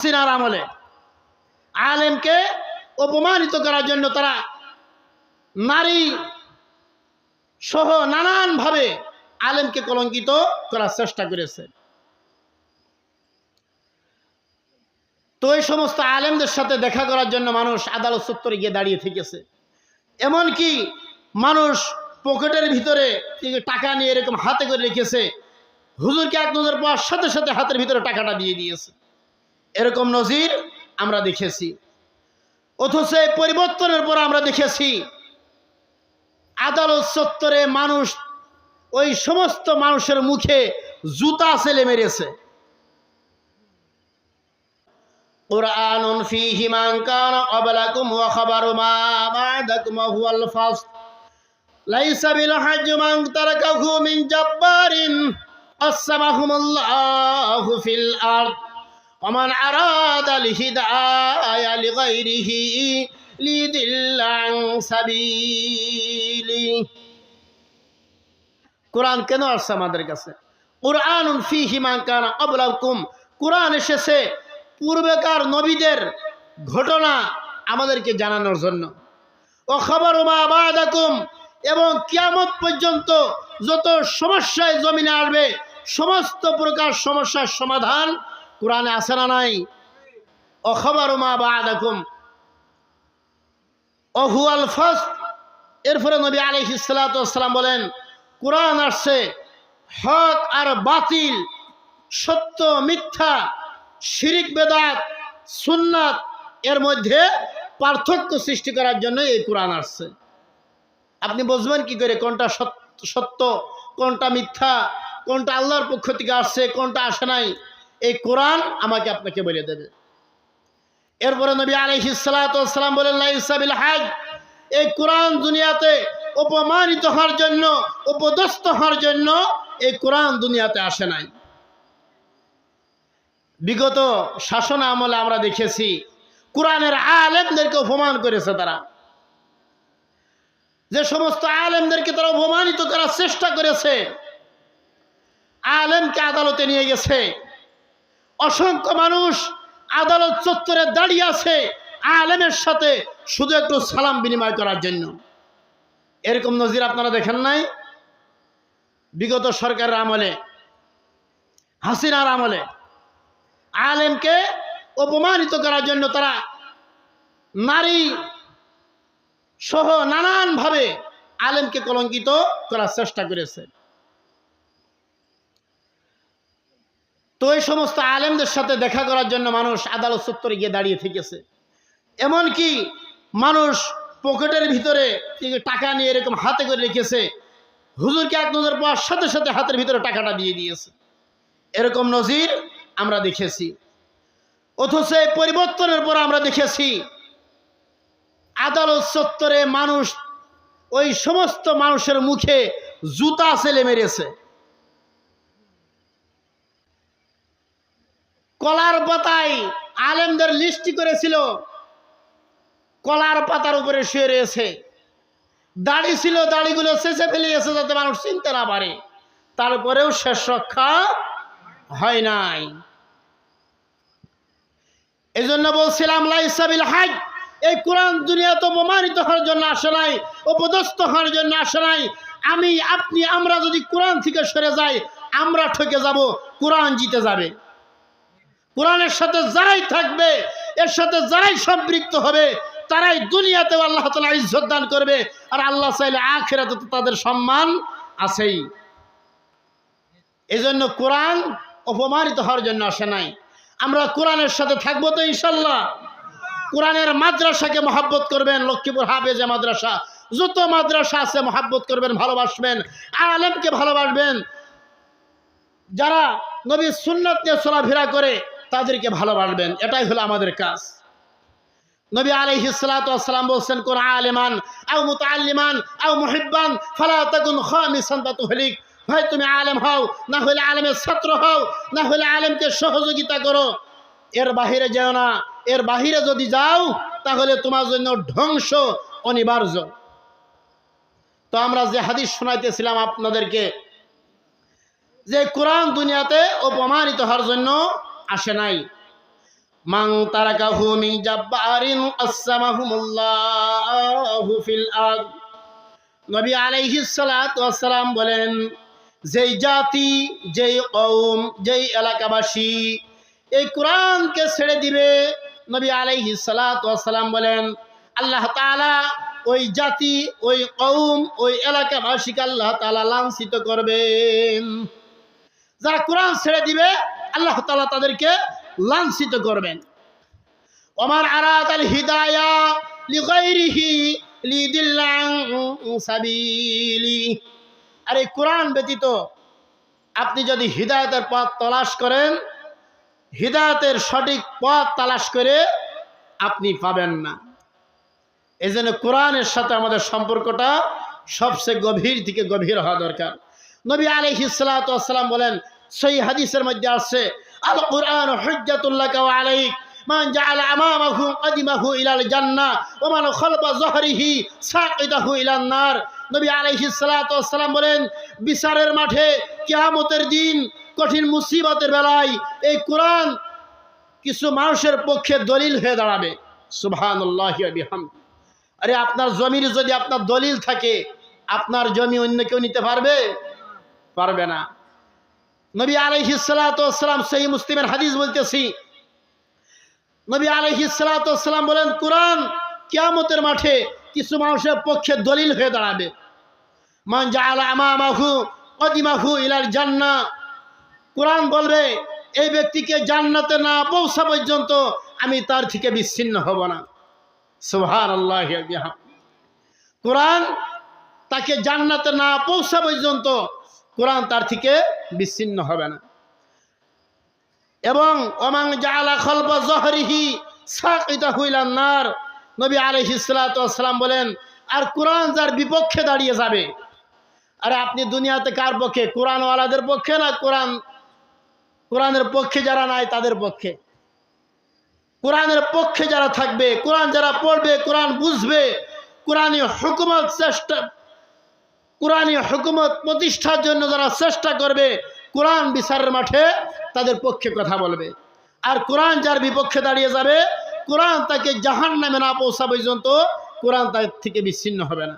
হাসিনার আমলে আলেমকে অপমানিত করার জন্য তারা নারী সহ নানানভাবে আলেমকে কলঙ্কিত করার চেষ্টা করেছে। তো এই সমস্ত আলেমদের সাথে দেখা করার জন্য মানুষ আদালত চত্বরে গিয়ে দাঁড়িয়ে থেকেছে। এমনকি মানুষ পকেটের ভিতরে টাকা নিয়ে এরকম হাতে করে রেখেছে, হুজুরকে এক নজর পাওয়ার সাথে সাথে হাতের ভিতরে টাকাটা দিয়ে দিয়েছে। এরকম নজির আমরা দেখেছি। অথচ পরিবর্তনের পর আমরা দেখেছি আদালত চত্বরে মানুষ ওই সমস্ত মানুষের মুখে জুতা ছেলে মেরেছে। কুরআনুন ফীহি মান কানা ক্বাবলাকুম ওয়া খাবারু মা বা'দাকুম ওয়া হুয়াল ফাসল লাইসা বিল হাজ্জ মান তারাকাহু মিন জাব্বারিন আসসামাহুমুল্লাহু ফিল আরদ ওয়া মান আরাদা লিহিদায়া লিগাইরিহি লিদিল্লা আন সাবিলি। কোরআন কেন আসছে আমাদের কাছে? কুরআনুন ফীহি মান কানা ক্বাবলাকুম, কোরআন এসেছে পূর্বেকার নবীদের ঘটনা আমাদেরকে জানানোর জন্য। ও খাবারু মা বা'দাকুম, এবং কিয়ামত পর্যন্ত যত সমস্যায় জমিনে আসবে সমস্ত প্রকার সমস্যার সমাধান কোরআনে আছে না নাই? ও খাবারু মা বা'দাকুম ও হুয়াল ফাসল। এরপরে নবী আলাইহিস সালাতু ওয়াস সালাম বলেন কোরআন আসছে হক আর বাতিল, সত্য মিথ্যা, শিরিক বেদাত সুন্নাত এর মধ্যে পার্থক্য সৃষ্টি করার জন্য এই কোরআন আসছে। আপনি বুঝবেন কি করে কোনটা সত্য কোনটা মিথ্যা, কোনটা আল্লাহর পক্ষ থেকে আসছে কোনটা আসে নাই? এই কোরআন আমাকে আপনাকে বলে দেবে। এরপরে নবী আলাইহিস সালাতু ওয়াস সালাম বলেন লাইসা বিল হাজ, এই কোরআন দুনিয়াতে অপমানিত হওয়ার জন্য অপদস্থ হওয়ার জন্য এই কোরআন দুনিয়াতে আসে নাই। বিগত শাসন আমলে আমরা দেখেছি কোরআনের আলেমদেরকে অপমান করেছে তারা। যে সমস্ত আলেমদেরকে তারা অপমানিত করার চেষ্টা করেছে, আলেমকে আদালতে নিয়ে গেছে। অসংখ্য মানুষ আদালত চত্বরে দাঁড়িয়ে আছে আলেমের সাথে শুধু একটু সালাম বিনিময় করার জন্য। এরকম নজির আপনারা দেখেন নাই? বিগত সরকারের আমলে, হাসিনার আমলে আলেমকে অপমানিত করার জন্য তারা নারী সহ নানানভাবে আলেমকে কলঙ্কিত করার চেষ্টা করেছে। তো এই সমস্ত আলেমদের সাথে দেখা করার জন্য মানুষ আদালত চত্বরে গিয়ে দাঁড়িয়ে থেকেছে। এমনকি মানুষ পকেটের ভিতরে টাকা নিয়ে এরকম হাতে করে রেখেছে, হুজুরকে এক নজর পাওয়ার সাথে সাথে হাতের ভিতরে টাকাটা দিয়ে দিয়েছে। এরকম নজির আমরা দেখেছি। অথচ পরিবর্তনের পর আমরা দেখেছি আদালত চত্বরে মানুষ ওই সমস্ত মানুষের মুখে জুতা ছেলে মেরেছে। কলার পাতায় আলেমদের লিস্টি করেছিল, কলার পাতার উপরে শুয়ে রয়েছে। দাড়ি ছিল, দাড়িগুলো শেষে ফেলে গেছে যাতে মানুষ চিনতে না পারে, তারপরেও শেষ রক্ষা হয় নাই। এই জন্য বলছিলাম লাইসা বিল হাজ, এই কোরআন দুনিয়াতে অপমানিত হওয়ার জন্য আসে নাই, অপদস্থ হওয়ার জন্য আসে নাই। আমি আপনি আমরা যদি কোরআন থেকে সরে যাই আমরা ঠকে যাব, কোরআন জিতে যাবে। কোরআনের সাথে যারাই থাকবে, এর সাথে যারাই সম্পৃক্ত হবে তারাই দুনিয়াতে আল্লাহ তাআলা ইজ্জত দান করবে, আর আল্লাহ চাইলে আখিরাতে তো তাদের সম্মান আছেই। এই জন্য কোরআন অপমানিত হওয়ার জন্য আসে নাই। আমরা কোরআনের সাথে থাকবো তো ইনশাল্লাহ। কোরআনের মাদ্রাসাকে মহাব্বত করবেন, লক্ষ্মীপুর হাফেজে মাদ্রাসা যত মাদ্রাসা আছে মহাব্বত করবেন, ভালোবাসবেন, আলেমকে ভালোবাসবেন। যারা নবীর সুন্নাত নিয়ে চলাফেরা করে তাদেরকে ভালোবাসবেন, এটাই হলো আমাদের কাজ। নবী আলাইহিস সালাতু ওয়াস সালাম বলেছেন কুন আলিমান আও মুতাআল্লিমান আও মুহিব্বান ফালা তাকুন খামিসান ফাতুহলিক, হয় তুমি আলেম হও, না হলে আলেমের ছাত্র হও, না হলে আলেমকে সহযোগিতা করো, এর বাহিরে যেও না। এর বাহিরে যদি যাও তাহলে তোমার জন্য ধ্বংস অনিবার্য। তো আমরা যে হাদিস শোনাইতেছিলাম আপনাদেরকে, যে কোরআন দুনিয়াতে অপমানিত হওয়ার জন্য আসে নাই, মান তারাকাহু মিন জাব্বারিন আসসামাহুমুল্লাহু ফিল আরদ। নবী আলাইহিস সালাতু ওয়াস সালাম বলেন, যেই জাতি, যেই কওম, যেই এলাকাবাসী এই কোরআনকে ছেড়ে দিবে, নবী আলাইহিস সালাতু ওয়াস সালাম বলেন আল্লাহ তাআলা ওই জাতি, ওই কওম, ওই এলাকাবাসীকে আল্লাহ তাআলা লাঞ্ছিত করবেন। যারা কোরআন ছেড়ে দিবে আল্লাহ তাআলা তাদেরকে লাঞ্ছিত করবেন। ওমান আরাদাল হিদায়া লিগাইরিহি লিদিল্লা আন সাবিলি। আর এই কোরআন ব্যতীত আপনি যদি হিদায়াতের পথ তালাশ করেন, হিদায়াতের সঠিক পথ তালাশ করে আপনি পাবেন না। এই জন্য কোরআনের সাথে আমাদের সম্পর্কটা সবচেয়ে গভীর থেকে গভীর হওয়া দরকার। নবী আলাইহিস সালাতু ওয়াস সালাম বলেন, সেই হাদিসের মধ্যে আছে, আল কুরআন হুজ্জাতুল লাকা ওয়া আলাইক মান জাআলা আমামাহু কাদিমাহু ইলাল জান্নাহ ওয়া মান খালফা যহরিহি সাকিতাহু ইলান নার। নবী আলাইহিস সালাতু ওয়াস সালাম বলেন, বিচারের মাঠে, কিয়ামতের দিন, কঠিন মুসিবতের বেলায় এই কোরআন কিছু মানুষের পক্ষে দলিল হয়ে দাঁড়াবে। সুবহানাল্লাহি ওয়া বিহামদিহি। আরে আপনার জমির যদি আপনার দলিল থাকে, আপনার জমি অন্য কেউ নিতে পারবে? পারবে না। নবী আলাইহিস সালাতু ওয়াস সালাম সহিহ মুসলিমের হাদিস বলতেছি, নবী আলাইহিস সালাতু ওয়াস সালাম বলেন, কোরআন কিয়ামতের মাঠে কিছু মানুষের পক্ষে দলিল হয়ে দাঁড়াবে। মান জাআলা আমামাহু কাদিমাহু ইলাল জান্নাহ। কোরআন বলবে, এই ব্যক্তিকে জান্নাতে না পৌঁছা পর্যন্ত আমি তার থেকে বিচ্ছিন্ন হব না। সুবহানাল্লাহি ওয়া বিহামদিহি। কোরআন তাকে জান্নাতে না পৌঁছা পর্যন্ত কোরআন তার থেকে বিচ্ছিন্ন হবে না। এবং ওমান জাআলা খালফা যহরিহি সাকিতাহু ইলান নার। নবী আলাইহিস সালাতু ওয়াস সালাম বলেন, আর কোরআন যার বিপক্ষে দাঁড়িয়ে যাবে। আরে আপনি দুনিয়াতে কার পক্ষে? কোরআনওয়ালাদের পক্ষে না কোরআনের পক্ষে যারা নাই তাদের পক্ষে? কোরআনের পক্ষে যারা থাকবে, কোরআন যারা পড়বে, কোরআন বুঝবে, কোরআনী হুকুমত প্রতিষ্ঠার জন্য যারা চেষ্টা করবে, কোরআন বিচারের মাঠে তাদের পক্ষে কথা বলবে। আর কোরআন যার বিপক্ষে দাঁড়িয়ে যাবে, কোরআন তাকে জাহান্নামে না পৌঁছা পর্যন্ত কোরআন তার থেকে বিচ্ছিন্ন হবে না।